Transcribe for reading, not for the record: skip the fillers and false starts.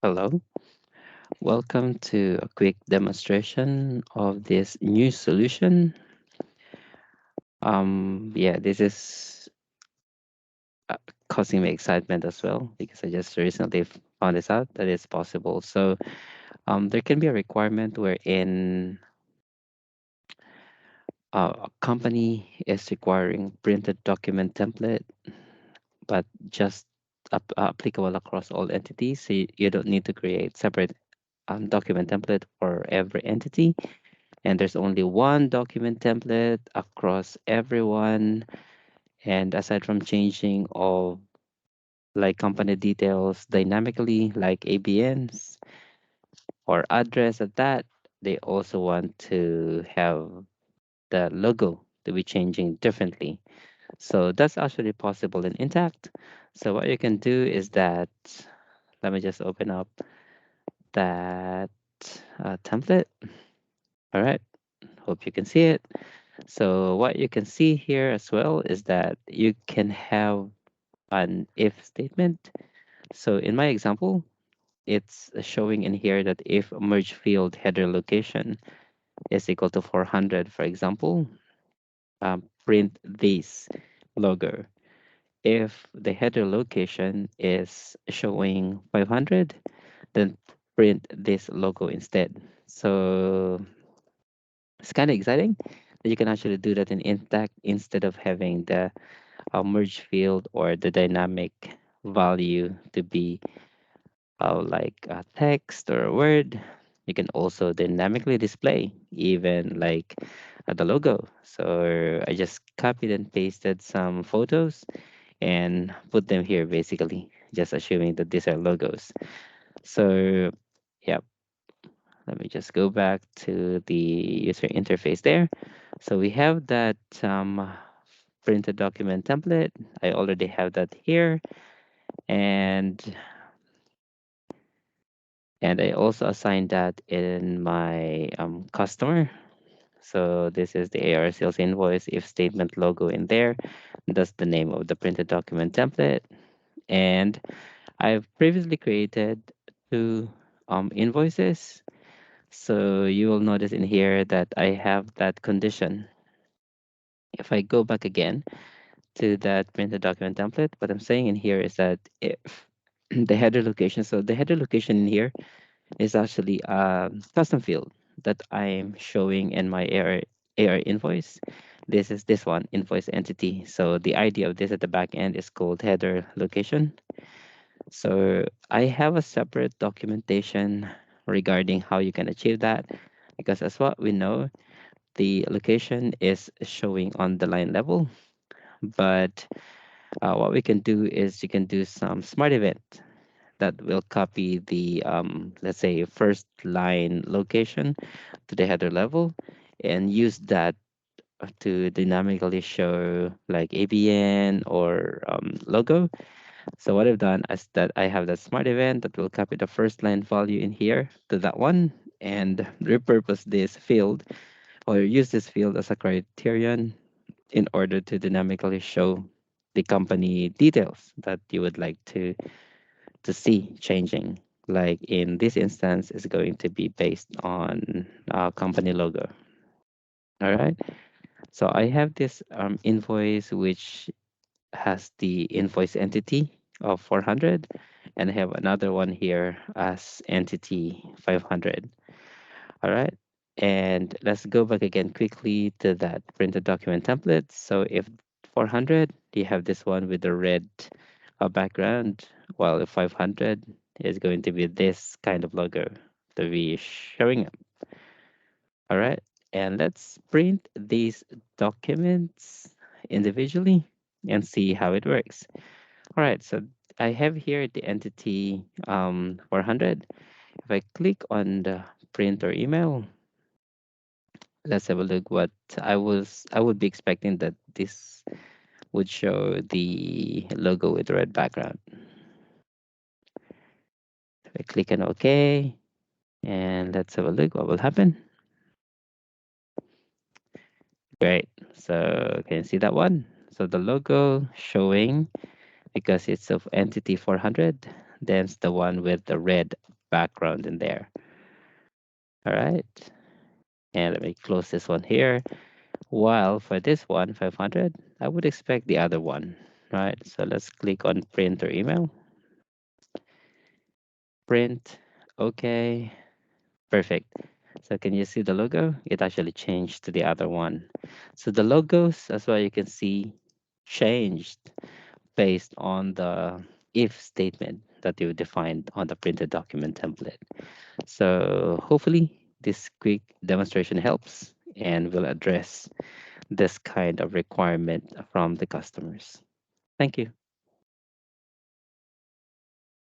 Hello, welcome to a quick demonstration of this new solution. This is uh, causing me excitement as well because I just recently found this out that it's possible. So, there can be a requirement wherein a company is requiring printed document template, but just applicable across all entities. So you don't need to create separate document template for every entity, and there's only one document template across everyone. And aside from changing of like company details dynamically, like ABNs or address of that, they also want to have the logo to be changing differently. So that's actually possible in Intact. So what you can do is that, let me just open up that template. All right, hope you can see it. So what you can see here as well is that you can have an if statement. So in my example, it's showing in here that if merge field header location is equal to 400, for example, print this logo. If the header location is showing 500, then print this logo instead. So it's kind of exciting that you can actually do that in Intact instead of having the merge field or the dynamic value to be like a text or a word. You can also dynamically display even like the logo. So I just copied and pasted some photos and put them here basically, just assuming that these are logos. So yeah, let me just go back to the user interface there. So we have that printed document template. I already have that here, and I also assigned that in my customer. So this is the AR sales invoice if statement logo in there. That's the name of the printed document template. And I've previously created two invoices. So you will notice in here that I have that condition. If I go back again to that printed document template, what I'm saying in here is that if the header location, so the header location in here is actually a custom field that I'm showing in my AR invoice. This is this one, invoice entity. So the idea of this at the back end is called header location. So I have a separate documentation regarding how you can achieve that, because as what we know, the location is showing on the line level. But what we can do is you can do some smart event that will copy the let's say first line location to the header level and use that to dynamically show like ABN or logo. So what I've done is that I have that smart event that will copy the first line value in here to that one and repurpose this field or use this field as a criterion in order to dynamically show the company details that you would like to see changing. Like in this instance, is going to be based on company logo. All right. So I have this invoice which has the invoice entity of 400, and I have another one here as entity 500. All right. And let's go back again quickly to that printed document template. So if 400, you have this one with the red background, while if 500 is going to be this kind of logo to be showing up. All right. And let's print these documents individually and see how it works. All right. So I have here the entity 400. If I click on the print or email, let's have a look what I would be expecting that this would show the logo with red background. If I click on OK, and let's have a look what will happen. Great. So can you see that one? So the logo showing because it's of entity 400, then it's the one with the red background in there. All right. And let me close this one here. While for this one, 500, I would expect the other one, right? So let's click on print or email, print. Okay, perfect. So can you see the logo? It actually changed to the other one. So the logos, as well, you can see, changed based on the if statement that you defined on the printed document template. So hopefully this quick demonstration helps and will address this kind of requirement from the customers. Thank you.